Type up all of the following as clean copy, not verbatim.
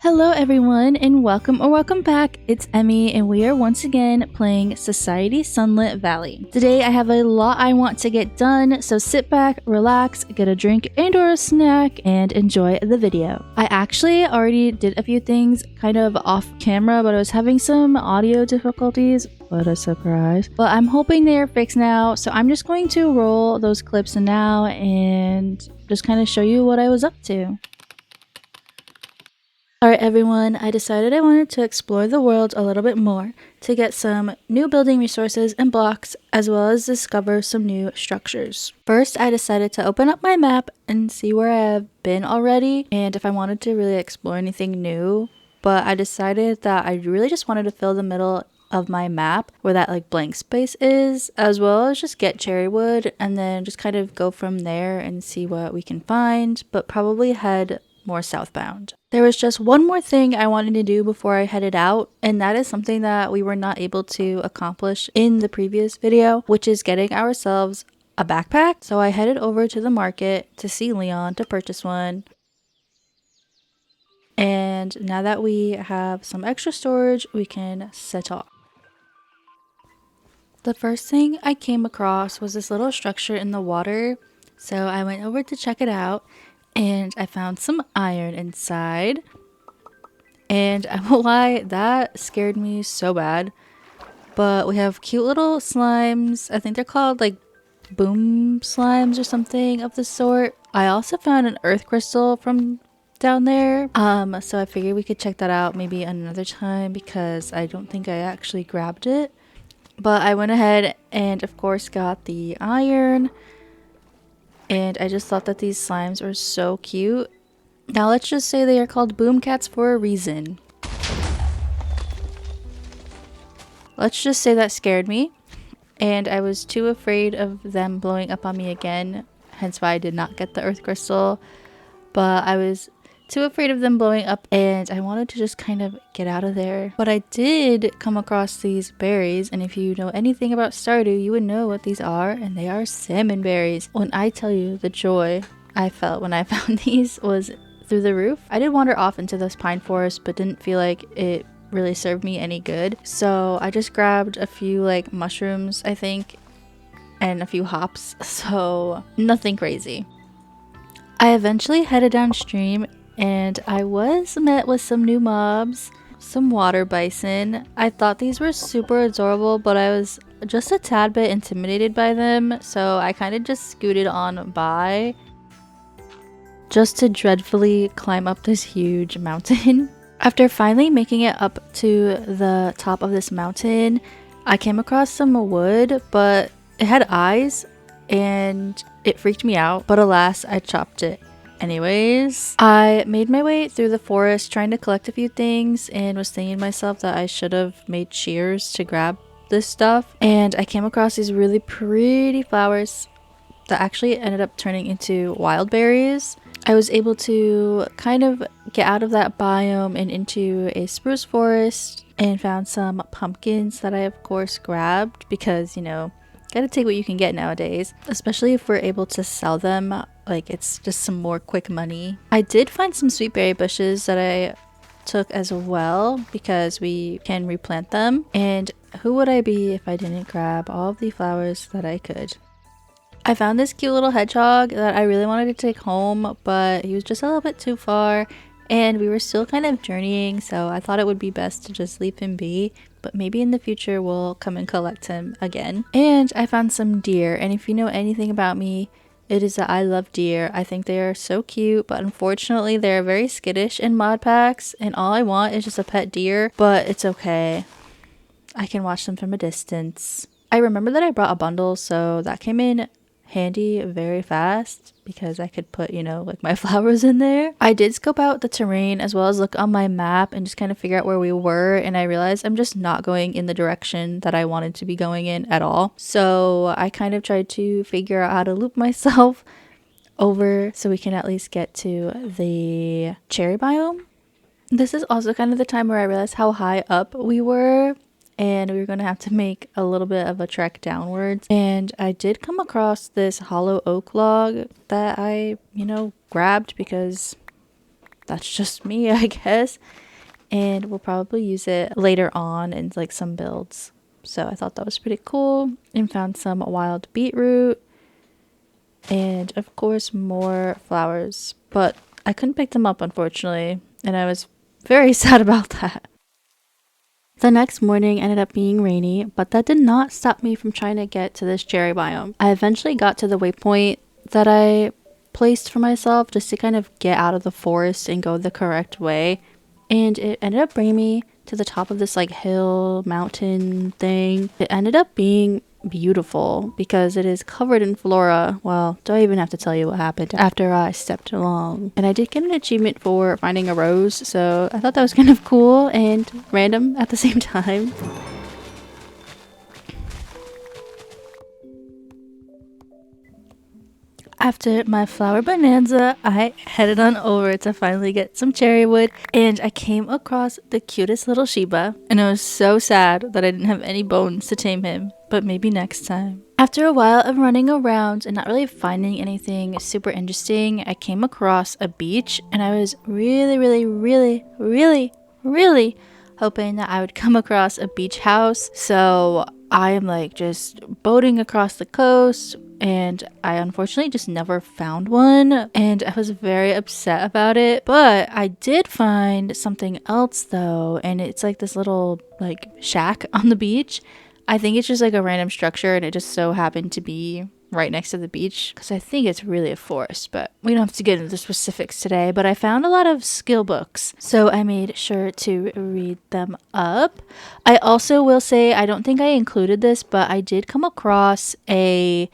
Hello everyone and welcome or welcome back. It's Emmy and we are once again playing Society Sunlit Valley. Today I have a lot I want to get done, so sit back, relax, get a drink and or a snack and enjoy the video. I actually already did a few things kind of off camera, but I was having some audio difficulties. What a surprise. But I'm hoping they're fixed now, so I'm just going to roll those clips now and just kind of show you what I was up to. Alright everyone, I decided I wanted to explore the world a little bit more to get some new building resources and blocks as well as discover some new structures. First, I decided to open up my map and see where I have been already and if I wanted to really explore anything new, but I decided that I really just wanted to fill the middle of my map where that like blank space is, as well as just get cherry wood and then just kind of go from there and see what we can find, but probably head more southbound. There was just one more thing I wanted to do before I headed out, and that is something that we were not able to accomplish in the previous video, which is getting ourselves a backpack. So I headed over to the market to see Leon to purchase one. And now that we have some extra storage, we can set off. The first thing I came across was this little structure in the water, so I went over to check it out. And I found some iron inside. And I won't lie, that scared me so bad. But we have cute little slimes. I think they're called like boom slimes or something of the sort. I also found an earth crystal from down there. So I figured we could check that out maybe another time because I don't think I actually grabbed it. But I went ahead and of course got the iron. And I just thought that these slimes were so cute. Now let's just say they are called boom cats for a reason. Let's just say that scared me. And I was too afraid of them blowing up on me again. Hence why I did not get the earth crystal. But I was too afraid of them blowing up and I wanted to just kind of get out of there. But I did come across these berries, and if you know anything about Stardew, you would know what these are, and they are salmon berries. When I tell you the joy I felt when I found these was through the roof. I did wander off into this pine forest but didn't feel like it really served me any good. So I just grabbed a few like mushrooms, I think, and a few hops. So nothing crazy. I eventually headed downstream and I was met with some new mobs, some water bison. I thought these were super adorable, but I was just a tad bit intimidated by them, so I kind of just scooted on by just to dreadfully climb up this huge mountain. After finally making it up to the top of this mountain, I came across some wood, but it had eyes and it freaked me out, but alas, I chopped it. Anyways, I made my way through the forest trying to collect a few things and was thinking to myself that I should have made shears to grab this stuff. And I came across these really pretty flowers that actually ended up turning into wild berries. I was able to kind of get out of that biome and into a spruce forest and found some pumpkins that I of course grabbed because, you know, gotta take what you can get nowadays, especially if we're able to sell them. Like, it's just some more quick money. I did find some sweet berry bushes that I took as well because we can replant them. And who would I be if I didn't grab all of the flowers that I could? I found this cute little hedgehog that I really wanted to take home, but he was just a little bit too far and we were still kind of journeying, so I thought it would be best to just leave him be. But maybe in the future we'll come and collect him again. And I found some deer, and if you know anything about me, it is that I love deer. I think they are so cute, but unfortunately they're very skittish in mod packs, and all I want is just a pet deer, but it's okay. I can watch them from a distance. I remember that I brought a bundle, so that came in handy very fast because I could put, you know, like my flowers in there. I did scope out the terrain as well as look on my map and just kind of figure out where we were, and I realized I'm just not going in the direction that I wanted to be going in at all. So I kind of tried to figure out how to loop myself over so we can at least get to the cherry biome. This is also kind of the time where I realized how high up we were and we were going to have to make a little bit of a trek downwards. And I did come across this hollow oak log that I, grabbed because that's just me, I guess. And we'll probably use it later on in like some builds. So I thought that was pretty cool, and found some wild beetroot and of course more flowers. But I couldn't pick them up, unfortunately, and I was very sad about that. The next morning ended up being rainy, but that did not stop me from trying to get to this cherry biome. I eventually got to the waypoint that I placed for myself just to kind of get out of the forest and go the correct way. And it ended up bringing me to the top of this like hill mountain thing. It ended up being beautiful because it is covered in flora. Well, do I even have to tell you what happened after I stepped along? And I did get an achievement for finding a rose, so I thought that was kind of cool and random at the same time. After my flower bonanza, I headed on over to finally get some cherry wood, and I came across the cutest little Shiba, and I was so sad that I didn't have any bones to tame him, but maybe next time. After a while of running around and not really finding anything super interesting, I came across a beach, and I was really hoping that I would come across a beach house. So I am like just boating across the coast, and I unfortunately just never found one, and I was very upset about it. But I did find something else though, and it's like this little like shack on the beach. I think it's just like a random structure, and it just so happened to be right next to the beach because I think it's really a forest, but we don't have to get into the specifics today. But I found a lot of skill books, so I made sure to read them up. I also will say, I don't think I included this, but I did come across a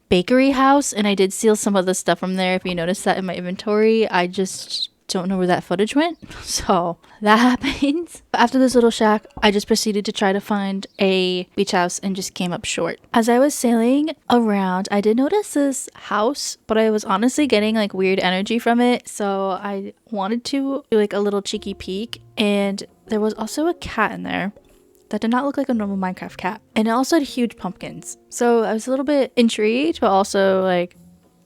bakery house, and I did steal some of the stuff from there. If you notice that in my inventory, I just don't know where that footage went. So that happens. But after this little shack, I just proceeded to try to find a beach house and just came up short. As I was sailing around, I did notice this house, but I was honestly getting like weird energy from it. So I wanted to do like a little cheeky peek, and there was also a cat in there that did not look like a normal Minecraft cat. And it also had huge pumpkins. So I was a little bit intrigued, but also like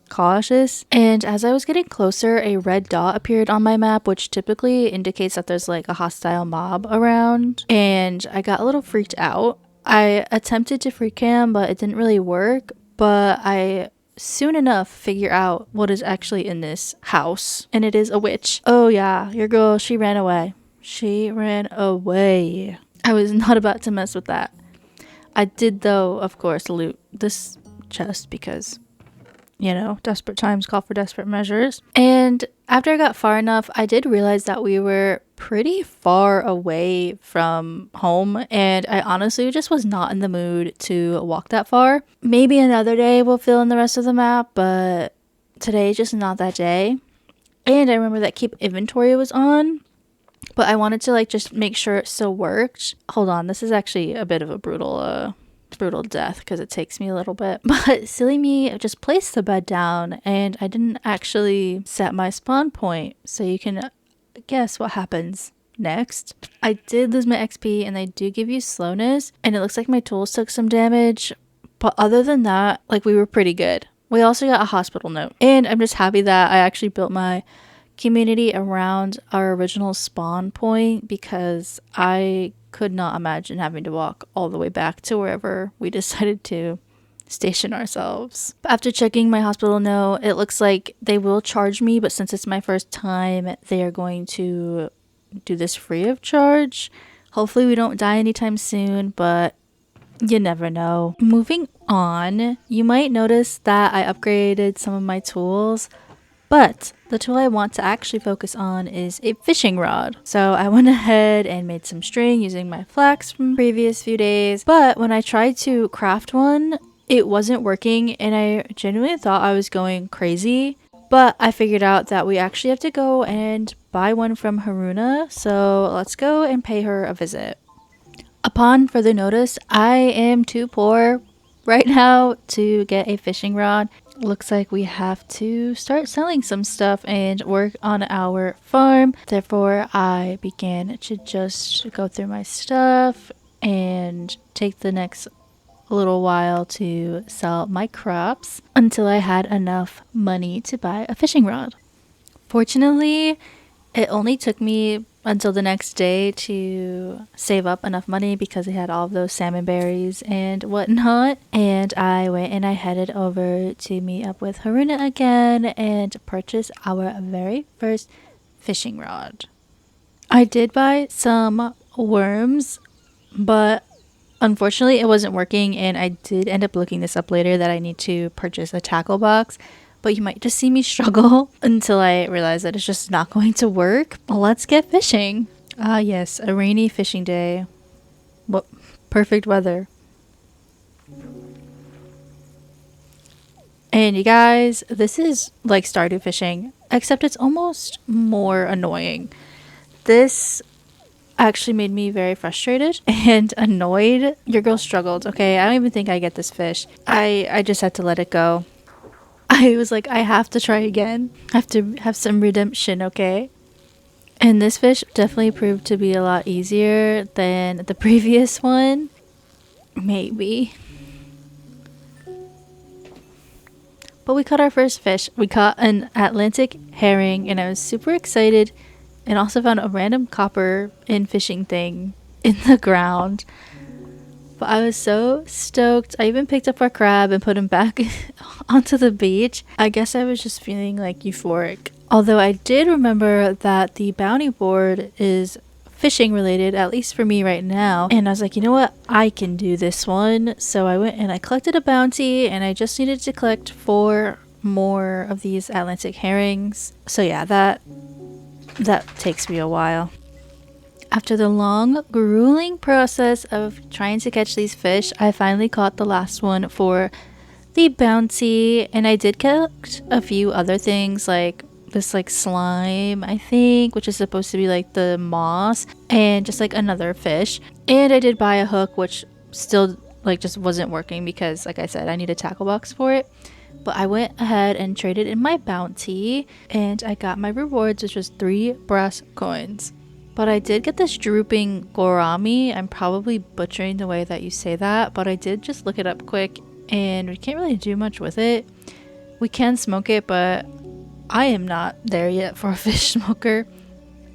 cautious. And as I was getting closer, a red dot appeared on my map, which typically indicates that there's like a hostile mob around. And I got a little freaked out. I attempted to free cam, but it didn't really work. But I soon enough figure out what is actually in this house. And it is a witch. Oh yeah, your girl, she ran away. She ran away. I was not about to mess with that. I did, though, of course, loot this chest because, you know, desperate times call for desperate measures. And after I got far enough, I did realize that we were pretty far away from home, and I honestly just was not in the mood to walk that far. Maybe another day we'll fill in the rest of the map, but today is just not that day. And I remember that keep inventory was on, but I wanted to like just make sure it still worked. Hold on, this is actually a bit of a brutal death because it takes me a little bit. But silly me just placed the bed down, and I didn't actually set my spawn point. So you can guess what happens next. I did lose my XP, and they do give you slowness, and it looks like my tools took some damage. But other than that, like we were pretty good. We also got a hospital note, and I'm just happy that I actually built my community around our original spawn point because I could not imagine having to walk all the way back to wherever we decided to station ourselves. After checking my hospital note, it looks like they will charge me, but since it's my first time, they are going to do this free of charge. Hopefully we don't die anytime soon, but you never know. Moving on, you might notice that I upgraded some of my tools, but the tool I want to actually focus on is a fishing rod. So I went ahead and made some string using my flax from previous few days. But when I tried to craft one, it wasn't working, and I genuinely thought I was going crazy. But I figured out that we actually have to go and buy one from Haruna. So let's go and pay her a visit. Upon further notice, I am too poor right now to get a fishing rod. Looks like we have to start selling some stuff and work on our farm. Therefore, I began to just go through my stuff and take the next little while to sell my crops until I had enough money to buy a fishing rod. Fortunately, It only took me until the next day to save up enough money because I had all of those salmon berries and whatnot. And I went and I headed over to meet up with Haruna again and purchase our very first fishing rod. I did buy some worms, but unfortunately it wasn't working, and I did end up looking this up later that I need to purchase a tackle box. But you might just see me struggle until I realize that it's just not going to work. Let's get fishing. Ah, yes, a rainy fishing day. What perfect weather. And you guys, this is like Stardew fishing, except it's almost more annoying. This actually made me very frustrated and annoyed. Your girl struggled, okay? I don't even think I get this fish. I just had to let it go. I was like, I have to try again. I have to have some redemption, okay? And this fish definitely proved to be a lot easier than the previous one. Maybe. But we caught our first fish. We caught an Atlantic herring, and I was super excited, and also found a random copper in fishing thing in the ground. But I was so stoked. I even picked up our crab and put him back onto the beach. I guess I was just feeling like euphoric. Although I did remember that the bounty board is fishing related, at least for me right now. And I was like, you know what? I can do this one. So I went and I collected a bounty, and I just needed to collect 4 more of these Atlantic herrings. So yeah, that takes me a while. After the long, grueling process of trying to catch these fish, I finally caught the last one for the bounty, and I did collect a few other things like this like slime, I think, which is supposed to be like the moss, and just like another fish. And I did buy a hook, which still like just wasn't working because, like I said, I need a tackle box for it. But I went ahead and traded in my bounty, and I got my rewards, which was 3 brass coins. But I did get this drooping gourami. I'm probably butchering the way that you say that, but I did just look it up quick, and we can't really do much with it. We can smoke it, but I am not there yet for a fish smoker,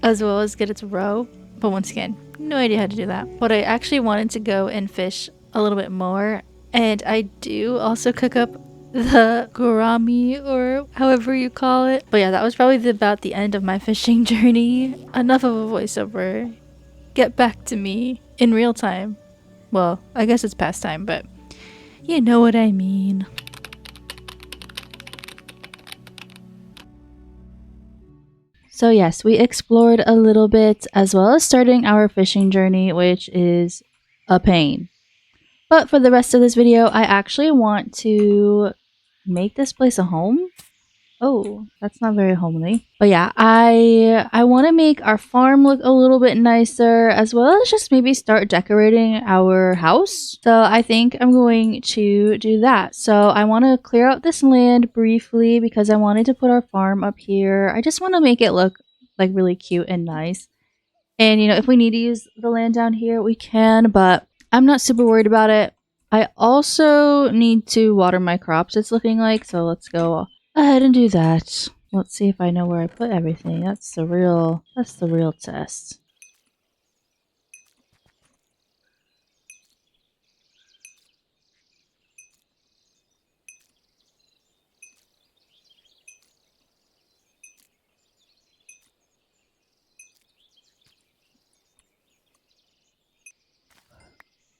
as well as get its roe. But once again, no idea how to do that. But I actually wanted to go and fish a little bit more, and I do also cook up the gourami, or however you call it. But yeah, that was probably about the end of my fishing journey. Enough of a voiceover. Get back to me in real time. Well, I guess it's past time, but you know what I mean. So yes, we explored a little bit, as well as starting our fishing journey, which is a pain. But for the rest of this video, I actually want to make this place a home. Oh, that's not very homely. But yeah, I want to make our farm look a little bit nicer, as well as just maybe start decorating our house. So I think I'm going to do that. So I want to clear out this land briefly because I wanted to put our farm up here. I just want to make it look like really cute and nice. And you know, if we need to use the land down here, we can, but I'm not super worried about it. I also need to water my crops, it's looking like, so let's go ahead and do that. Let's see if I know where I put everything. That's the real test.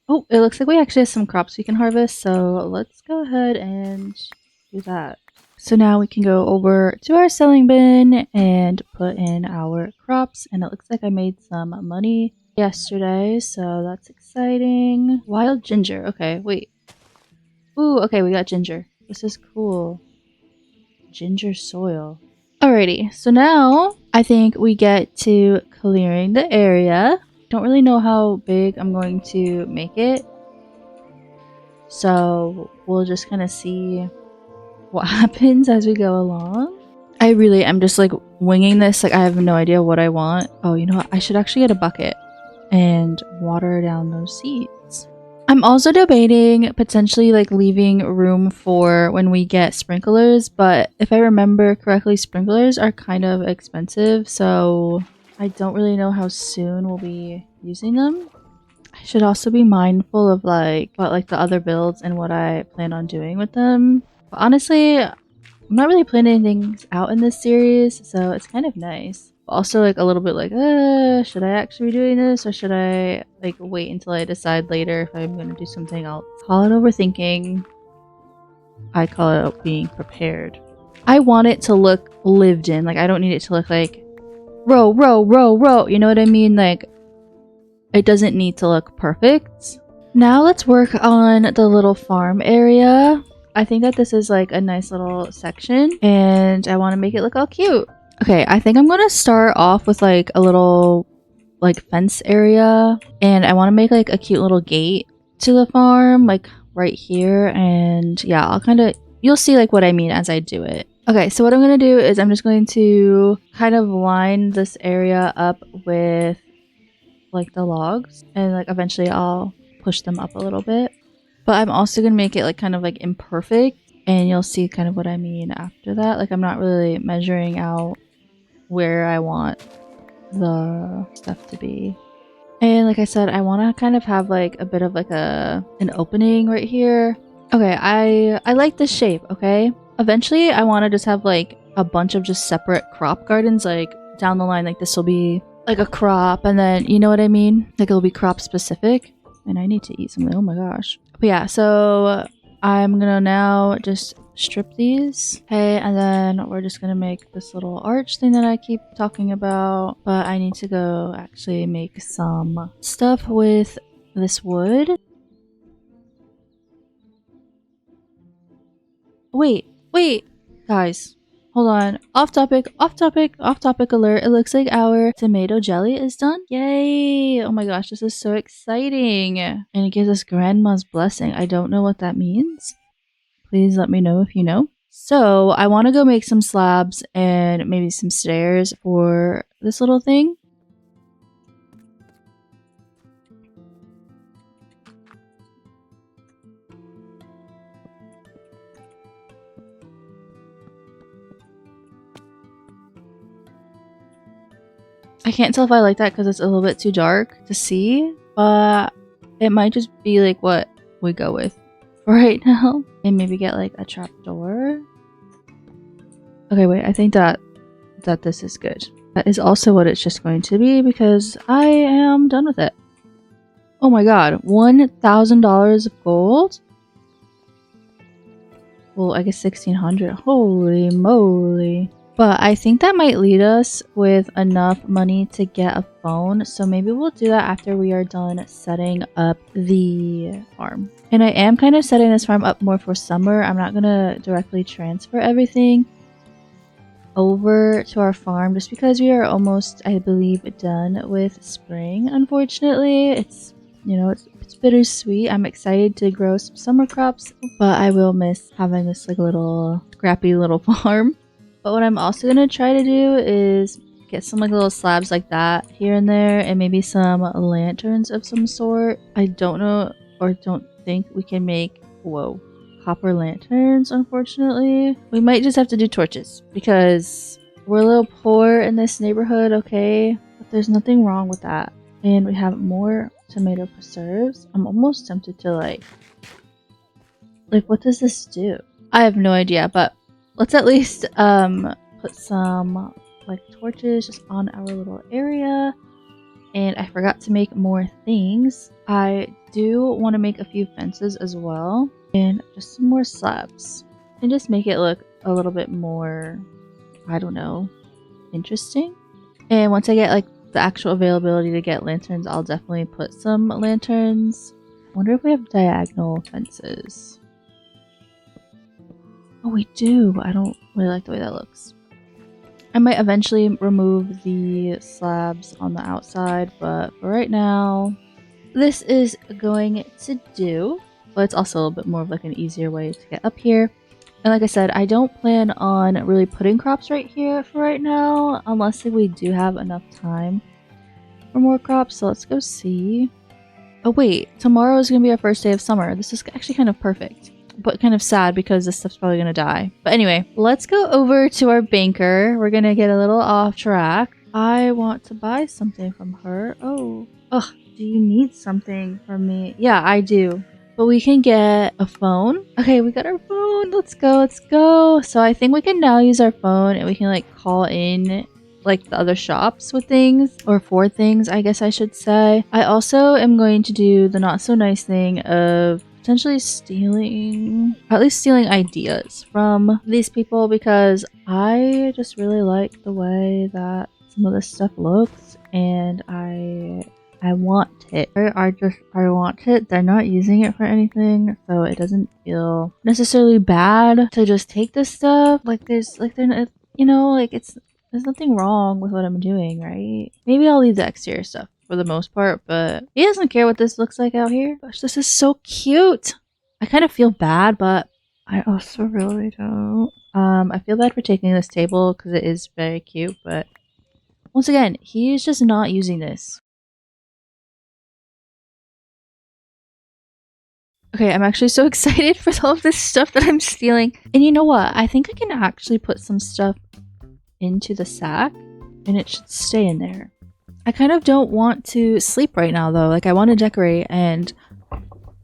Oh, it looks like we actually have some crops we can harvest, so let's go ahead and do that. So now we can go over to our selling bin and put in our crops, and it looks like I made some money yesterday, so that's exciting. Wild ginger. Okay, wait. Ooh, okay, we got ginger. This is cool. Ginger soil. Alrighty, so now I think we get to clearing the area. Don't really know how big I'm going to make it, so we'll just kind of see what happens as we go along. I really am just like winging this. Like I have no idea what I want. Oh, you know what? I should actually get a bucket and water down those seeds. I'm also debating potentially like leaving room for when we get sprinklers, but if I remember correctly, sprinklers are kind of expensive, so I don't really know how soon we'll be using them. I should also be mindful of like what like the other builds and what I plan on doing with them. But honestly, I'm not really planning things out in this series, so it's kind of nice. Also, like a little bit like, should I actually be doing this or should I like wait until I decide later if I'm gonna do something else? Call it overthinking. I call it being prepared. I want it to look lived in. Like I don't need it to look like row, row, row, row. You know what I mean? Like it doesn't need to look perfect. Now let's work on the little farm area. I think that this is like a nice little section and I want to make it look all cute. Okay, I think I'm going to start off with like a little like fence area and I want to make like a cute little gate to the farm like right here, and yeah, I'll kind of, you'll see like what I mean as I do it. Okay, so what I'm going to do is I'm just going to kind of line this area up with like the logs and like eventually I'll push them up a little bit, but I'm also gonna make it like kind of like imperfect and you'll see kind of what I mean after that. Like I'm not really measuring out where I want the stuff to be, and like I said, I want to kind of have like a bit of like an opening right here. Okay, I like this shape. Okay, eventually I want to just have like a bunch of just separate crop gardens like down the line. Like this will be like a crop, and then you know what I mean, like it'll be crop specific. And I need to eat something, oh my gosh. But yeah, so I'm gonna now just strip these. Okay, and then we're just gonna make this little arch thing that I keep talking about, but I need to go actually make some stuff with this wood. Wait guys, hold on. Off topic alert. It looks like our tomato jelly is done. Yay! Oh my gosh, this is so exciting. And it gives us grandma's blessing. I don't know what that means. Please let me know if you know. So I want to go make some slabs and maybe some stairs for this little thing. I can't tell if I like that because it's a little bit too dark to see, but it might just be like what we go with right now. And maybe get like a trap door. Okay, wait, I think that this is good. That is also what it's just going to be because I am done with it. Oh my god, $1,000 of gold? Well, I guess 1,600. Holy moly. But I think that might lead us with enough money to get a phone. So maybe we'll do that after we are done setting up the farm. And I am kind of setting this farm up more for summer. I'm not going to directly transfer everything over to our farm just because we are almost, I believe, done with spring. Unfortunately, it's, you know, it's bittersweet. I'm excited to grow some summer crops, but I will miss having this like little scrappy little farm. But what I'm also going to try to do is get some like little slabs like that here and there, and maybe some lanterns of some sort. I don't know or don't think we can make, whoa, copper lanterns, unfortunately. We might just have to do torches because we're a little poor in this neighborhood, okay? But there's nothing wrong with that. And we have more tomato preserves. I'm almost tempted to like what does this do? I have no idea, but let's at least put some like torches just on our little area. And I forgot to make more things. I do want to make a few fences as well, and just some more slabs, and just make it look a little bit more, I don't know, interesting. And once I get like the actual availability to get lanterns, I'll definitely put some lanterns. I wonder if we have diagonal fences. Oh, we do. I don't really like the way that looks. I might eventually remove the slabs on the outside, but for right now, this is going to do. But it's also a little bit more of like an easier way to get up here. And like I said, I don't plan on really putting crops right here for right now, unless we do have enough time for more crops. So let's go see. Oh wait, tomorrow is gonna be our first day of summer. This is actually kind of perfect, but kind of sad because this stuff's probably gonna die. But anyway, let's go over to our banker. We're gonna get a little off track. I want to buy something from her. Oh, ugh, do you need something from me? Yeah, I do. But we can get a phone. Okay, we got our phone. Let's go, let's go. So I think we can now use our phone and we can like call in like the other shops with things, or for things, I guess I should say. I also am going to do the not so nice thing of potentially stealing, or at least stealing ideas from these people, because I just really like the way that some of this stuff looks, and I want it. I want it. They're not using it for anything, so it doesn't feel necessarily bad to just take this stuff. Like they're not, like there's nothing wrong with what I'm doing, right? Maybe I'll leave the exterior stuff for the most part, but he doesn't care what this looks like out here. Gosh, this is so cute. I kind of feel bad, but I also really don't. I feel bad for taking this table because it is very cute, but once again, he's just not using this. Okay, I'm actually so excited for all of this stuff that I'm stealing. And you know what? I think I can actually put some stuff into the sack and it should stay in there. I kind of don't want to sleep right now though. Like I want to decorate and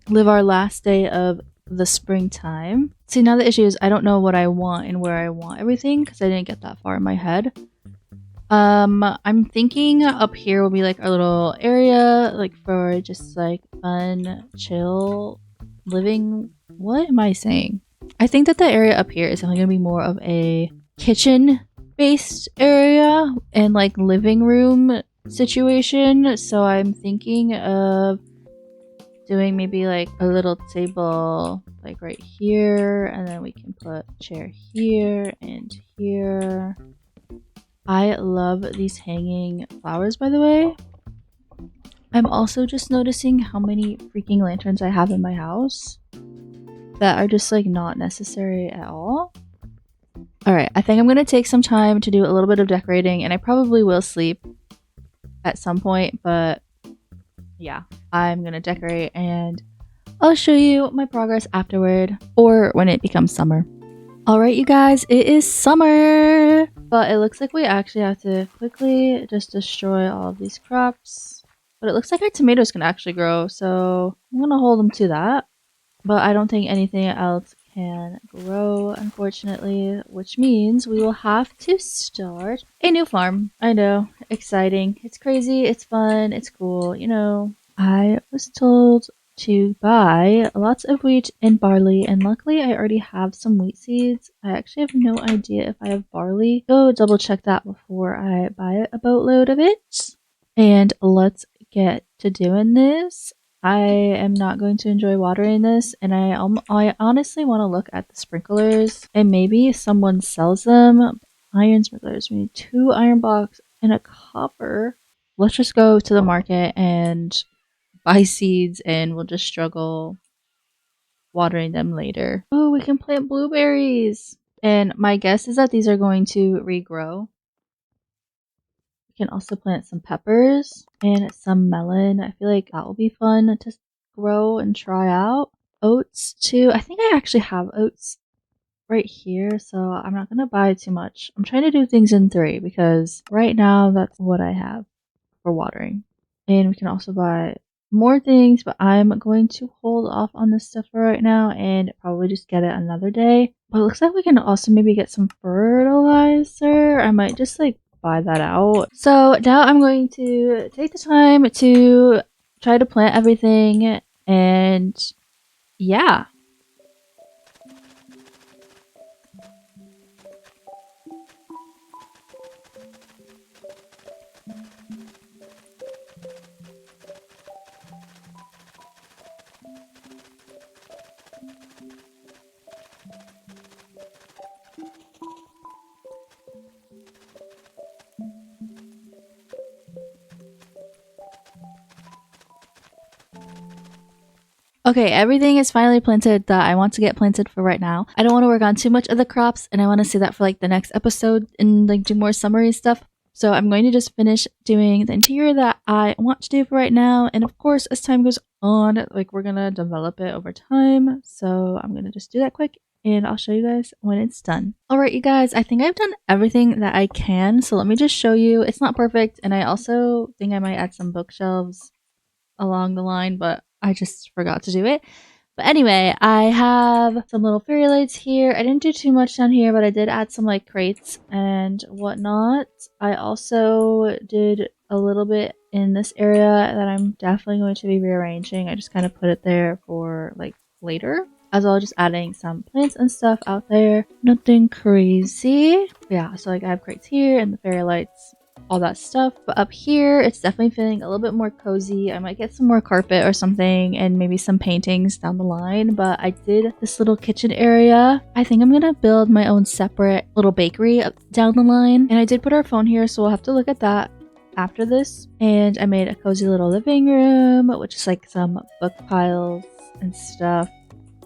live our last day of the springtime. See, now the issue is I don't know what I want and where I want everything because I didn't get that far in my head. I'm thinking up here will be like our little area, like for just like fun, chill living. What am I saying? I think that the area up here is only gonna be more of a kitchen based area and like living room situation. So I'm thinking of doing maybe like a little table like right here, and then we can put a chair here and here. I love these hanging flowers, by the way. I'm also just noticing how many freaking lanterns I have in my house that are just like not necessary at all. Alright, I think I'm gonna take some time to do a little bit of decorating, and I probably will sleep at some point, but yeah, I'm gonna decorate and I'll show you my progress afterward, or when it becomes summer. Alright you guys, it is summer! But it looks like we actually have to quickly just destroy all of these crops. But it looks like our tomatoes can actually grow, so I'm gonna hold them to that. But I don't think anything else can grow, unfortunately, which means we will have to start a new farm. I know, exciting. It's crazy, it's fun, it's cool, you know. I was told to buy lots of wheat and barley, and luckily I already have some wheat seeds. I actually have no idea if I have barley. Go double check that before I buy a boatload of it. And let's get to doing this. I am not going to enjoy watering this, and I honestly want to look at the sprinklers, and maybe someone sells them. Iron sprinklers. We need 2 iron blocks and a copper. Let's just go to the market and buy seeds, and we'll just struggle watering them later. Oh, we can plant blueberries! And my guess is that these are going to regrow. We can also plant some peppers and some melon. I feel like that will be fun to grow and try out. Oats too. I think I actually have oats right here, so I'm not going to buy too much. I'm trying to do things in 3 because right now that's what I have for watering. And we can also buy more things, but I'm going to hold off on this stuff for right now and probably just get it another day. But it looks like we can also maybe get some fertilizer. I might just like buy that out. So now I'm going to take the time to try to plant everything, and yeah. Okay, everything is finally planted that I want to get planted for right now. I don't want to work on too much of the crops, and I want to see that for like the next episode and like do more summary stuff. So I'm going to just finish doing the interior that I want to do for right now. And of course, as time goes on, like we're gonna develop it over time. So I'm gonna just do that quick and I'll show you guys when it's done. Alright, you guys, I think I've done everything that I can. So let me just show you. It's not perfect. And I also think I might add some bookshelves along the line, but I just forgot to do it. But anyway, I have some little fairy lights here. I didn't do too much down here, but I did add some like crates and whatnot. I also did a little bit in this area that I'm definitely going to be rearranging. I just kind of put it there for like later, as well as just adding some plants and stuff out there. Nothing crazy. Yeah, so like I have crates here and the fairy lights, all that stuff. But up here, it's definitely feeling a little bit more cozy. I might get some more carpet or something and maybe some paintings down the line. But I did this little kitchen area. I think I'm gonna build my own separate little bakery up down the line. And I did put our phone here, so we'll have to look at that after this. And I made a cozy little living room, which is like some book piles and stuff,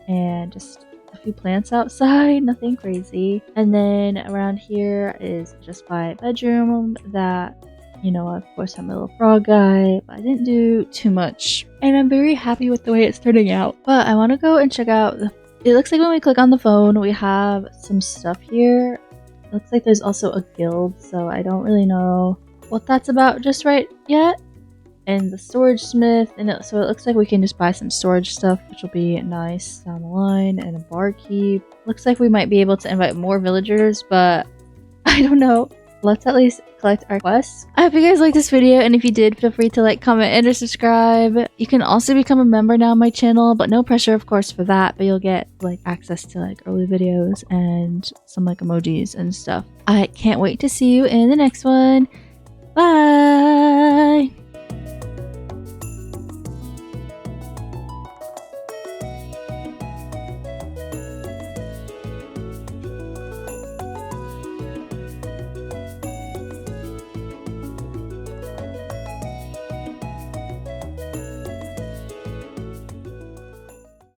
and just a few plants outside, nothing crazy. And then around here is just my bedroom that, you know, of course have my little frog guy, but I didn't do too much. And I'm very happy with the way it's turning out. But I want to go and check out it looks like when we click on the phone, we have some stuff here. It looks like there's also a guild, so I don't really know what that's about just right yet. And the storage smith, and so it looks like we can just buy some storage stuff, which will be nice down the line, and a barkeep. Looks like we might be able to invite more villagers, but I don't know. Let's at least collect our quests. I hope you guys liked this video, and if you did, feel free to like, comment, and or subscribe. You can also become a member now on my channel, but no pressure of course for that, but you'll get like access to like early videos and some like emojis and stuff. I can't wait to see you in the next one. Bye!